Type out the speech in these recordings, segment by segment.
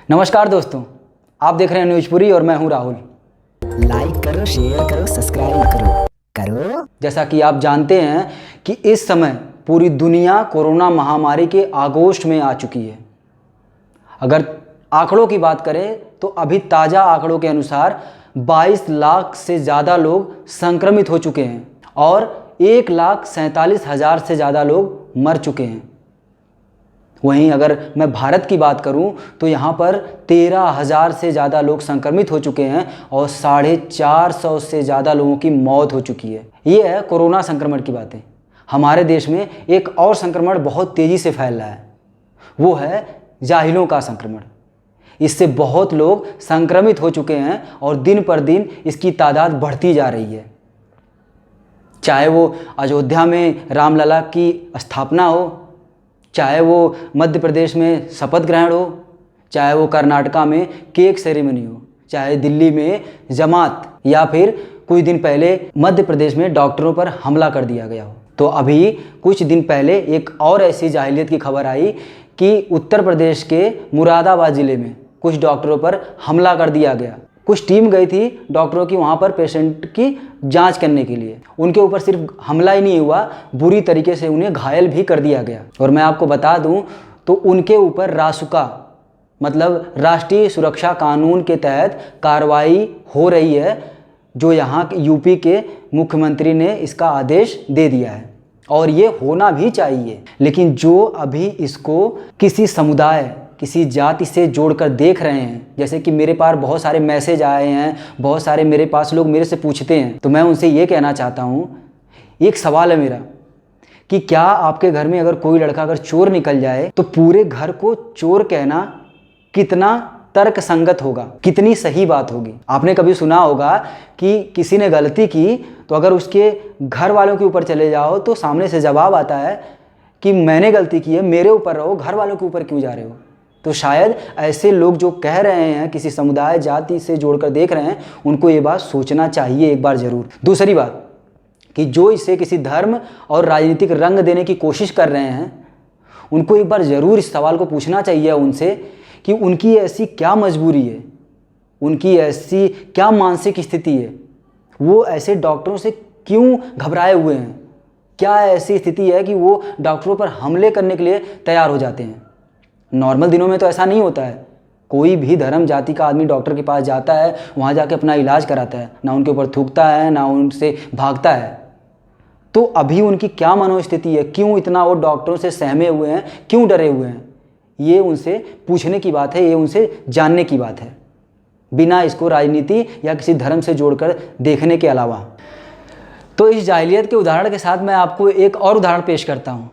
नमस्कार दोस्तों, आप देख रहे हैं न्यूजपुरी और मैं हूं राहुल। लाइक करो, शेयर करो, सब्सक्राइब करो। जैसा कि आप जानते हैं कि इस समय पूरी दुनिया कोरोना महामारी के आगोश में आ चुकी है। अगर आंकड़ों की बात करें तो अभी ताज़ा आंकड़ों के अनुसार 22 लाख से ज़्यादा लोग संक्रमित हो चुके हैं और 1,47,000 से ज़्यादा लोग मर चुके हैं। वहीं अगर मैं भारत की बात करूं तो यहाँ पर 13,000 से ज़्यादा लोग संक्रमित हो चुके हैं और 450 से ज़्यादा लोगों की मौत हो चुकी है। ये है कोरोना संक्रमण की बातें। हमारे देश में एक और संक्रमण बहुत तेज़ी से फैल रहा है, वो है जाहिलों का संक्रमण। इससे बहुत लोग संक्रमित हो चुके हैं और दिन पर दिन इसकी तादाद बढ़ती जा रही है। चाहे वो अयोध्या में रामलला की स्थापना हो, चाहे वो मध्य प्रदेश में शपथ ग्रहण हो, चाहे वो कर्नाटका में केक सेरेमनी हो, चाहे दिल्ली में जमात, या फिर कुछ दिन पहले मध्य प्रदेश में डॉक्टरों पर हमला कर दिया गया हो। तो अभी कुछ दिन पहले एक और ऐसी जाहिलियत की खबर आई कि उत्तर प्रदेश के मुरादाबाद ज़िले में कुछ डॉक्टरों पर हमला कर दिया गया। कुछ टीम गई थी डॉक्टरों की वहाँ पर पेशेंट की जांच करने के लिए। उनके ऊपर सिर्फ हमला ही नहीं हुआ, बुरी तरीके से उन्हें घायल भी कर दिया गया। और मैं आपको बता दूं तो उनके ऊपर रासुका मतलब राष्ट्रीय सुरक्षा कानून के तहत कार्रवाई हो रही है, जो यहाँ यूपी के मुख्यमंत्री ने इसका आदेश दे दिया है और ये होना भी चाहिए। लेकिन जो अभी इसको किसी समुदाय, किसी जाति से जोड़कर देख रहे हैं, जैसे कि मेरे पास बहुत सारे मैसेज आए हैं, बहुत सारे मेरे पास लोग मेरे से पूछते हैं, तो मैं उनसे ये कहना चाहता हूँ, एक सवाल है मेरा कि क्या आपके घर में अगर कोई लड़का अगर चोर निकल जाए तो पूरे घर को चोर कहना कितना तर्क संगत होगा, कितनी सही बात होगी? आपने कभी सुना होगा कि किसी ने गलती की तो अगर उसके घर वालों के ऊपर चले जाओ तो सामने से जवाब आता है कि मैंने गलती की है, मेरे ऊपर रहो, घर वालों के ऊपर क्यों जा रहे हो? तो शायद ऐसे लोग जो कह रहे हैं, किसी समुदाय जाति से जोड़कर देख रहे हैं, उनको ये बात सोचना चाहिए एक बार ज़रूर। दूसरी बात कि जो इसे किसी धर्म और राजनीतिक रंग देने की कोशिश कर रहे हैं, उनको एक बार ज़रूर इस सवाल को पूछना चाहिए उनसे कि उनकी ऐसी क्या मजबूरी है, उनकी ऐसी क्या मानसिक स्थिति है, वो ऐसे डॉक्टरों से क्यों घबराए हुए हैं? क्या ऐसी स्थिति है कि वो डॉक्टरों पर हमले करने के लिए तैयार हो जाते हैं? नॉर्मल दिनों में तो ऐसा नहीं होता है। कोई भी धर्म जाति का आदमी डॉक्टर के पास जाता है, वहाँ जाके अपना इलाज कराता है, ना उनके ऊपर थूकता है, ना उनसे भागता है। तो अभी उनकी क्या मनोस्थिति है, क्यों इतना वो डॉक्टरों से सहमे हुए हैं, क्यों डरे हुए हैं? ये उनसे पूछने की बात है, ये उनसे जानने की बात है, बिना इसको राजनीति या किसी धर्म से जोड़कर देखने के अलावा। तो इस जाहिलियत के उदाहरण के साथ मैं आपको एक और उदाहरण पेश करता हूँ।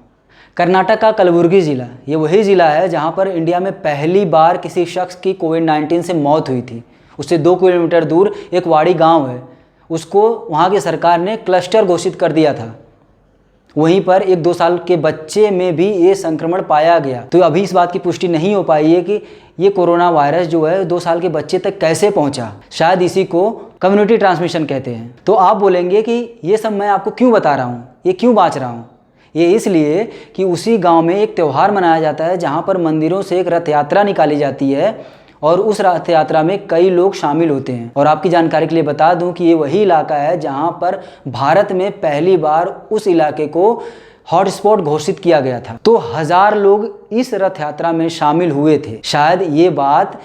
कर्नाटक का कलबुर्गी ज़िला, ये वही ज़िला है जहाँ पर इंडिया में पहली बार किसी शख्स की कोविड-19 से मौत हुई थी। उससे 2 किलोमीटर दूर एक वाड़ी गांव है, उसको वहाँ की सरकार ने क्लस्टर घोषित कर दिया था। वहीं पर एक 2 साल के बच्चे में भी ये संक्रमण पाया गया। तो अभी इस बात की पुष्टि नहीं हो पाई है कि ये कोरोना वायरस जो है 2 साल के बच्चे तक कैसे पहुंचा। शायद इसी को कम्युनिटी ट्रांसमिशन कहते हैं। तो आप बोलेंगे कि ये सब मैं आपको क्यों बता रहा हूँ, ये क्यों बाँच रहा हूँ? ये इसलिए कि उसी गांव में एक त्यौहार मनाया जाता है जहां पर मंदिरों से एक रथ यात्रा निकाली जाती है और उस रथ यात्रा में कई लोग शामिल होते हैं। और आपकी जानकारी के लिए बता दूं कि ये वही इलाका है जहां पर भारत में पहली बार उस इलाके को हॉटस्पॉट घोषित किया गया था। तो 1000 लोग इस रथ यात्रा में शामिल हुए थे। शायद ये बात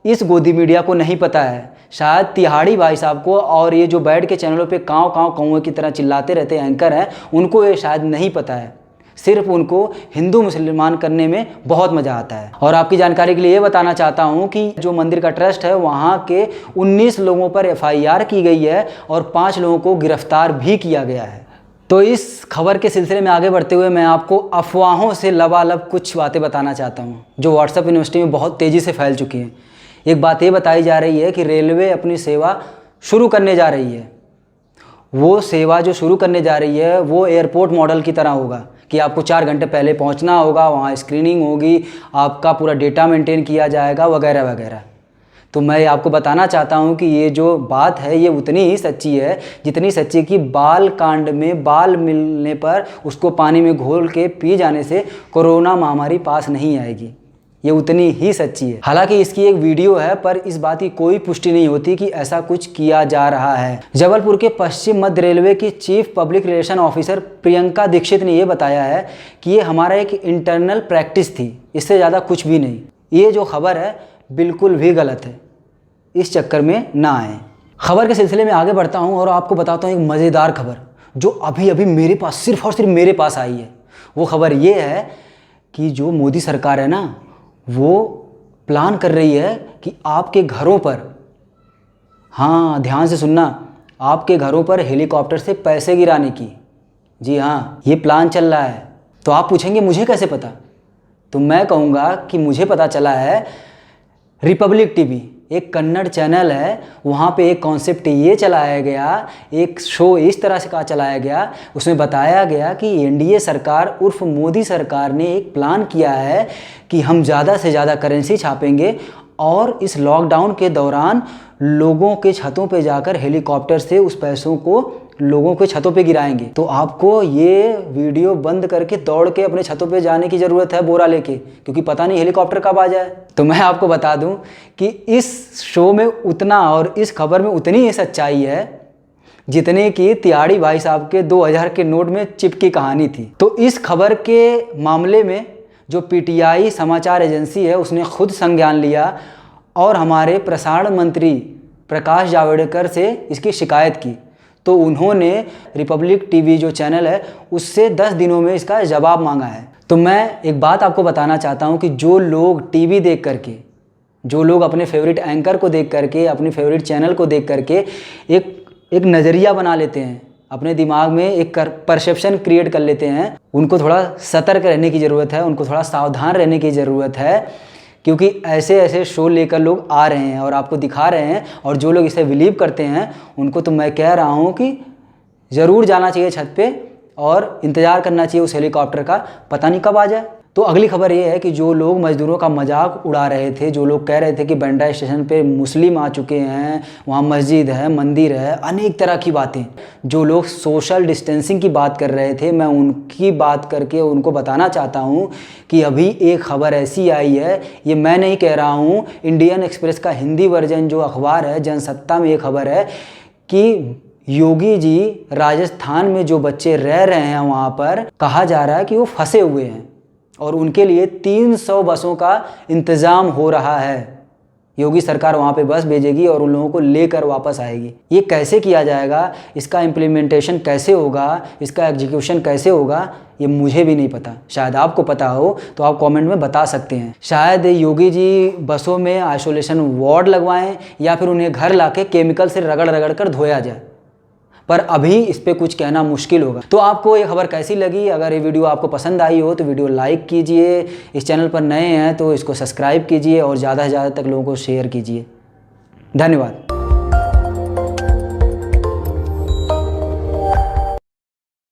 इस गोदी मीडिया को नहीं पता है, शायद तिहाड़ी भाई साहब को और ये जो बैठ के चैनलों पे काँव काँव कौवे की तरह चिल्लाते रहते एंकर हैं, उनको ये शायद नहीं पता है। सिर्फ उनको हिंदू मुसलमान करने में बहुत मज़ा आता है। और आपकी जानकारी के लिए ये बताना चाहता हूँ कि जो मंदिर का ट्रस्ट है, वहाँ के 19 लोगों पर FIR की गई है और 5 लोगों को गिरफ्तार भी किया गया है। तो इस खबर के सिलसिले में आगे बढ़ते हुए मैं आपको अफवाहों से लबालब कुछ बातें बताना चाहता हूँ जो व्हाट्सएप यूनिवर्सिटी में बहुत तेज़ी से फैल चुकी हैं। एक बात ये बताई जा रही है कि रेलवे अपनी सेवा शुरू करने जा रही है। वो सेवा जो शुरू करने जा रही है वो एयरपोर्ट मॉडल की तरह होगा कि आपको 4 घंटे पहले पहुंचना होगा, वहाँ स्क्रीनिंग होगी, आपका पूरा डेटा मेंटेन किया जाएगा वगैरह वगैरह। तो मैं आपको बताना चाहता हूँ कि ये जो बात है ये उतनी ही सच्ची है जितनी सच्ची कि बाल कांड में बाल मिलने पर उसको पानी में घोल के पी जाने से कोरोना महामारी पास नहीं आएगी। ये उतनी ही सच्ची है। हालांकि इसकी एक वीडियो है, पर इस बात की कोई पुष्टि नहीं होती कि ऐसा कुछ किया जा रहा है। जबलपुर के पश्चिम मध्य रेलवे की chief public relation officer Priyanka Dikshit ने यह बताया है कि ये हमारा एक इंटरनल प्रैक्टिस थी, इससे ज़्यादा कुछ भी नहीं। ये जो खबर है बिल्कुल भी गलत है, इस चक्कर में ना आए। खबर के सिलसिले में आगे बढ़ता हूँ और आपको बताता हूँ एक मज़ेदार खबर जो अभी अभी मेरे पास, सिर्फ और सिर्फ मेरे पास आई है। वो खबर ये है कि जो मोदी सरकार है ना, वो प्लान कर रही है कि आपके घरों पर, हाँ ध्यान से सुनना, आपके घरों पर हेलीकॉप्टर से पैसे गिराने की। जी हाँ, ये प्लान चल रहा है। तो आप पूछेंगे मुझे कैसे पता? तो मैं कहूँगा कि मुझे पता चला है रिपब्लिक टीवी, एक कन्नड़ चैनल है, वहाँ पे एक कॉन्सेप्ट ये चलाया गया, एक शो इस तरह से चलाया गया, उसमें बताया गया कि एनडीए सरकार उर्फ मोदी सरकार ने एक प्लान किया है कि हम ज़्यादा से ज़्यादा करेंसी छापेंगे और इस लॉकडाउन के दौरान लोगों के छतों पे जाकर हेलीकॉप्टर से उस पैसों को लोगों के छतों पे गिराएंगे। तो आपको ये वीडियो बंद करके दौड़ के अपने छतों पे जाने की ज़रूरत है बोरा लेके, क्योंकि पता नहीं हेलीकॉप्टर कब आ जाए। तो मैं आपको बता दूं कि इस शो में उतना और इस खबर में उतनी ही सच्चाई है जितने की तिहाड़ी भाई साहब के 2000 के नोट में चिपकी कहानी थी। तो इस खबर के मामले में जो पीटीआई समाचार एजेंसी है उसने खुद संज्ञान लिया और हमारे प्रसारण मंत्री प्रकाश जावड़ेकर से इसकी शिकायत की। तो उन्होंने रिपब्लिक टीवी जो चैनल है उससे 10 दिनों में इसका जवाब मांगा है। तो मैं एक बात आपको बताना चाहता हूं कि जो लोग टीवी देख करके, जो लोग अपने फेवरेट एंकर को देख करके, अपने फेवरेट चैनल को देख करके एक नज़रिया बना लेते हैं, अपने दिमाग में एक परसेप्शन क्रिएट कर लेते हैं, उनको थोड़ा सतर्क रहने की ज़रूरत है, उनको थोड़ा सावधान रहने की ज़रूरत है। क्योंकि ऐसे ऐसे शो लेकर लोग आ रहे हैं और आपको दिखा रहे हैं, और जो लोग इसे बिलीव करते हैं उनको तो मैं कह रहा हूँ कि ज़रूर जाना चाहिए छत पे और इंतज़ार करना चाहिए उस हेलीकॉप्टर का, पता नहीं कब आ जाए। तो अगली खबर ये है कि जो लोग मज़दूरों का मजाक उड़ा रहे थे, जो लोग कह रहे थे कि बांद्रा स्टेशन पे मुस्लिम आ चुके हैं, वहाँ मस्जिद है, मंदिर है, अनेक तरह की बातें, जो लोग सोशल डिस्टेंसिंग की बात कर रहे थे, मैं उनकी बात करके उनको बताना चाहता हूँ कि अभी एक खबर ऐसी आई है, ये मैं नहीं कह रहा हूँ, इंडियन एक्सप्रेस का हिंदी वर्जन जो अखबार है जनसत्ता में ये खबर है कि योगी जी राजस्थान में जो बच्चे रह रहे हैं वहाँ पर कहा जा रहा है कि वो फंसे हुए हैं और उनके लिए 300 बसों का इंतज़ाम हो रहा है। योगी सरकार वहाँ पे बस भेजेगी और उन लोगों को लेकर वापस आएगी। ये कैसे किया जाएगा, इसका इम्प्लीमेंटेशन कैसे होगा, इसका एग्जीक्यूशन कैसे होगा, ये मुझे भी नहीं पता। शायद आपको पता हो तो आप कमेंट में बता सकते हैं। शायद योगी जी बसों में आइसोलेशन वार्ड लगवाएं या फिर उन्हें घर लाके केमिकल से रगड़ रगड़ कर धोया जाए, पर अभी इस पे कुछ कहना मुश्किल होगा। तो आपको ये खबर कैसी लगी? अगर ये वीडियो आपको पसंद आई हो तो वीडियो लाइक कीजिए, इस चैनल पर नए हैं तो इसको सब्सक्राइब कीजिए और ज़्यादा से ज़्यादा तक लोगों को शेयर कीजिए। धन्यवाद।